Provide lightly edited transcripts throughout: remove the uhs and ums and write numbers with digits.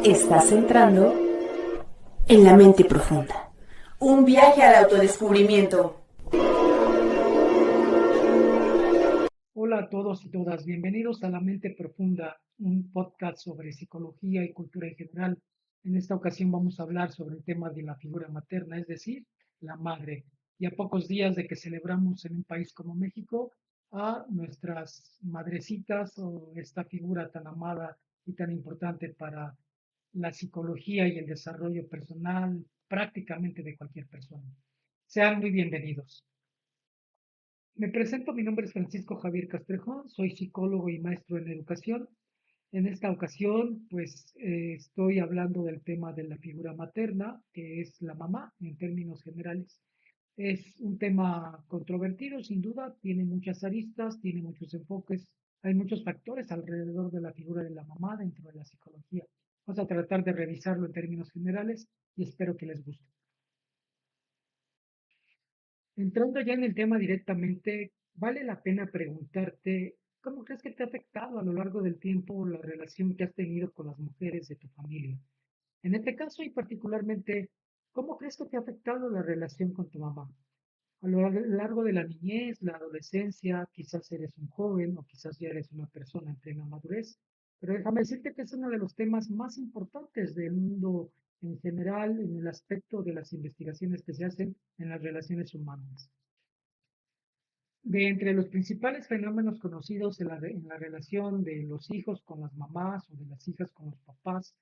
Estás entrando en la mente profunda. Un viaje al autodescubrimiento. Hola a todos y todas, bienvenidos a La Mente Profunda, un podcast sobre psicología y cultura en general. En esta ocasión vamos a hablar sobre el tema de la figura materna, es decir, la madre. Y a pocos días de que celebramos en un país como México a nuestras madrecitas o esta figura tan amada y tan importante para la psicología y el desarrollo personal prácticamente de cualquier persona. Sean muy bienvenidos. Me presento, mi nombre es Francisco Javier Castrejón, soy psicólogo y maestro en educación. En esta ocasión, estoy hablando del tema de la figura materna, que es la mamá en términos generales. Es un tema controvertido, sin duda, tiene muchas aristas, tiene muchos enfoques, hay muchos factores alrededor de la figura de la mamá dentro de la psicología. Vamos a tratar de revisarlo en términos generales y espero que les guste. Entrando ya en el tema directamente, vale la pena preguntarte, ¿cómo crees que te ha afectado a lo largo del tiempo la relación que has tenido con las mujeres de tu familia? En este caso y particularmente, ¿cómo crees que te ha afectado la relación con tu mamá? A lo largo de la niñez, la adolescencia, quizás eres un joven o quizás ya eres una persona en plena madurez, pero déjame decirte que es uno de los temas más importantes del mundo en general en el aspecto de las investigaciones que se hacen en las relaciones humanas. De entre los principales fenómenos conocidos en la relación de los hijos con las mamás o de las hijas con los papás,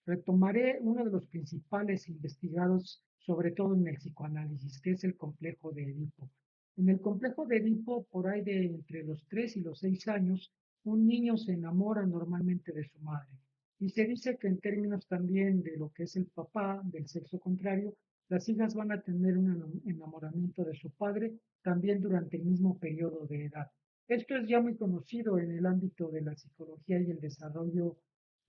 retomaré uno de los principales investigados, sobre todo en el psicoanálisis, que es el complejo de Edipo. En el complejo de Edipo, por ahí de entre los 3 y los 6 años, un niño se enamora normalmente de su madre. Y se dice que en términos también de lo que es el papá, del sexo contrario, las hijas van a tener un enamoramiento de su padre también durante el mismo periodo de edad. Esto es ya muy conocido en el ámbito de la psicología y el desarrollo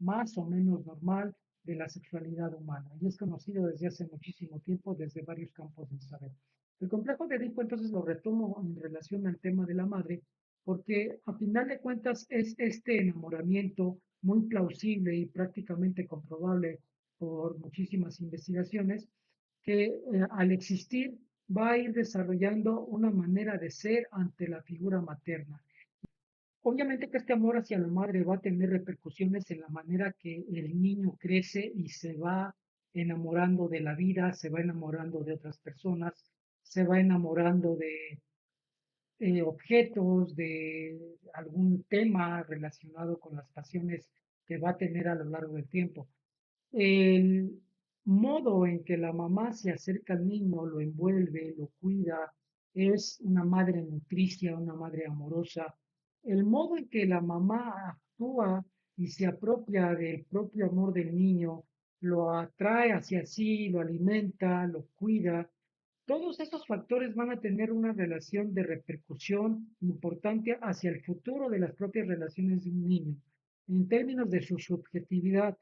más o menos normal de la sexualidad humana y es conocido desde hace muchísimo tiempo desde varios campos del saber. El complejo de Edipo entonces lo retomo en relación al tema de la madre porque a final de cuentas es este enamoramiento muy plausible y prácticamente comprobable por muchísimas investigaciones que al existir va a ir desarrollando una manera de ser ante la figura materna. Obviamente que este amor hacia la madre va a tener repercusiones en la manera que el niño crece y se va enamorando de la vida, se va enamorando de otras personas, se va enamorando de objetos, de algún tema relacionado con las pasiones que va a tener a lo largo del tiempo. El modo en que la mamá se acerca al niño, lo envuelve, lo cuida, es una madre nutricia, una madre amorosa. El modo en que la mamá actúa y se apropia del propio amor del niño, lo atrae hacia sí, lo alimenta, lo cuida. Todos esos factores van a tener una relación de repercusión importante hacia el futuro de las propias relaciones de un niño. En términos de su subjetividad,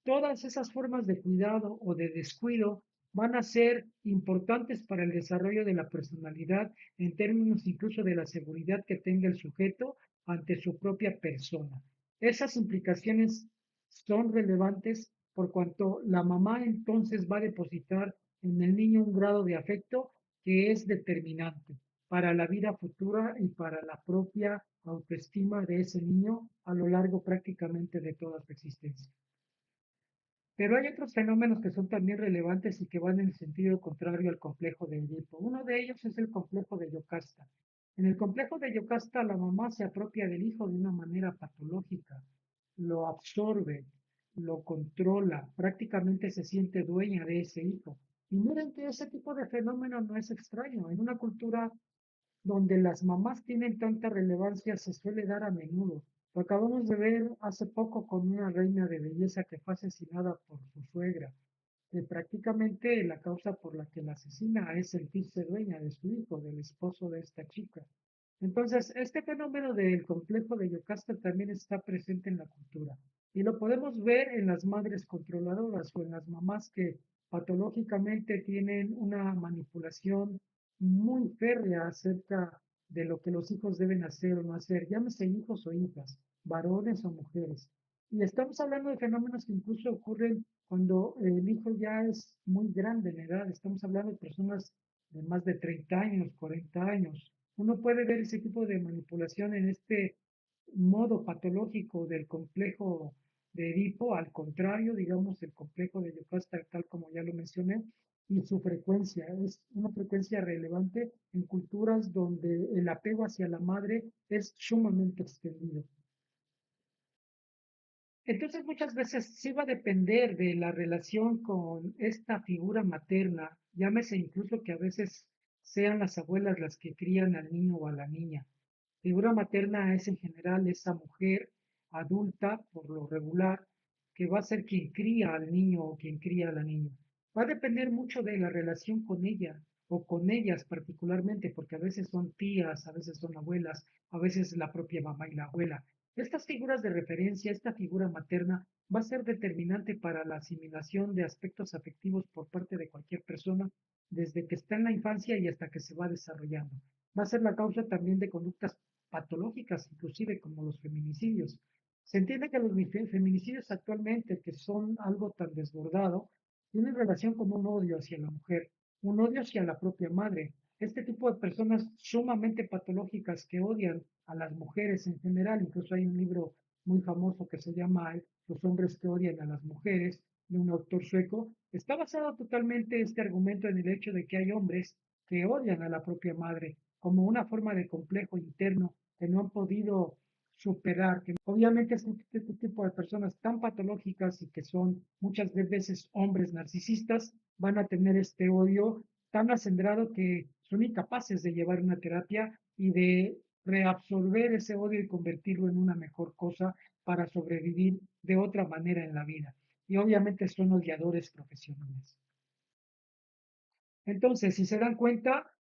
todas esas formas de cuidado o de descuido van a ser importantes para el desarrollo de la personalidad en términos incluso de la seguridad que tenga el sujeto ante su propia persona. Esas implicaciones son relevantes por cuanto la mamá entonces va a depositar en el niño un grado de afecto que es determinante para la vida futura y para la propia autoestima de ese niño a lo largo prácticamente de toda su existencia. Pero hay otros fenómenos que son también relevantes y que van en el sentido contrario al complejo de Edipo. Uno de ellos es el complejo de Yocasta. En el complejo de Yocasta, la mamá se apropia del hijo de una manera patológica, lo absorbe, lo controla, prácticamente se siente dueña de ese hijo. Y miren que ese tipo de fenómeno no es extraño. En una cultura donde las mamás tienen tanta relevancia se suele dar a menudo. Lo acabamos de ver hace poco con una reina de belleza que fue asesinada por su suegra, que prácticamente la causa por la que la asesina es sentirse dueña de su hijo, del esposo de esta chica. Entonces, este fenómeno del complejo de Yocasta también está presente en la cultura y lo podemos ver en las madres controladoras o en las mamás que patológicamente tienen una manipulación muy férrea acerca de lo que los hijos deben hacer o no hacer, llámese hijos o hijas, varones o mujeres. Y estamos hablando de fenómenos que incluso ocurren cuando el hijo ya es muy grande en edad. Estamos hablando de personas de más de 30 años, 40 años. Uno puede ver ese tipo de manipulación en este modo patológico del complejo de Edipo, al contrario, digamos, el complejo de Yocasta, tal como ya lo mencioné, y su frecuencia es una frecuencia relevante en culturas donde el apego hacia la madre es sumamente extendido. Entonces, muchas veces sí va a depender de la relación con esta figura materna, llámese incluso que a veces sean las abuelas las que crían al niño o a la niña. Figura materna es en general esa mujer adulta, por lo regular, que va a ser quien cría al niño o quien cría a la niña. Va a depender mucho de la relación con ella o con ellas particularmente, porque a veces son tías, a veces son abuelas, a veces la propia mamá y la abuela. Estas figuras de referencia, esta figura materna, va a ser determinante para la asimilación de aspectos afectivos por parte de cualquier persona desde que está en la infancia y hasta que se va desarrollando. Va a ser la causa también de conductas patológicas, inclusive como los feminicidios. Se entiende que los feminicidios actualmente, que son algo tan desbordado, tienen relación con un odio hacia la mujer, un odio hacia la propia madre. Este tipo de personas sumamente patológicas que odian a las mujeres en general, incluso hay un libro muy famoso que se llama Los hombres que odian a las mujeres, de un autor sueco, está basado totalmente este argumento en el hecho de que hay hombres que odian a la propia madre como una forma de complejo interno que no han podido superar, que obviamente este tipo de personas tan patológicas y que son muchas veces hombres narcisistas van a tener este odio tan acendrado que son incapaces de llevar una terapia y de reabsorber ese odio y convertirlo en una mejor cosa para sobrevivir de otra manera en la vida. Y obviamente son odiadores profesionales. Entonces, si se dan cuenta,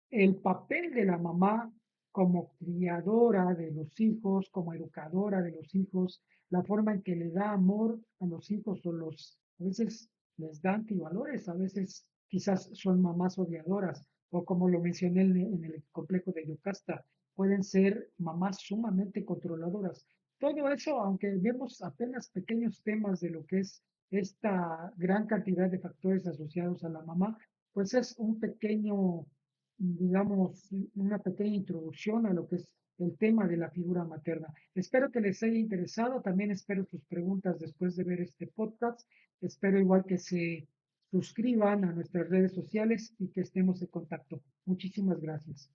el papel de la mamá como criadora de los hijos, como educadora de los hijos, la forma en que le da amor a los hijos a veces les da antivalores, a veces quizás son mamás odiadoras, o como lo mencioné en el complejo de Yocasta, pueden ser mamás sumamente controladoras. Todo eso, aunque vemos apenas pequeños temas de lo que es esta gran cantidad de factores asociados a la mamá, pues es un pequeño, digamos, una pequeña introducción a lo que es el tema de la figura materna. Espero que les haya interesado, también espero sus preguntas después de ver este podcast, espero igual que se suscriban a nuestras redes sociales y que estemos en contacto. Muchísimas gracias.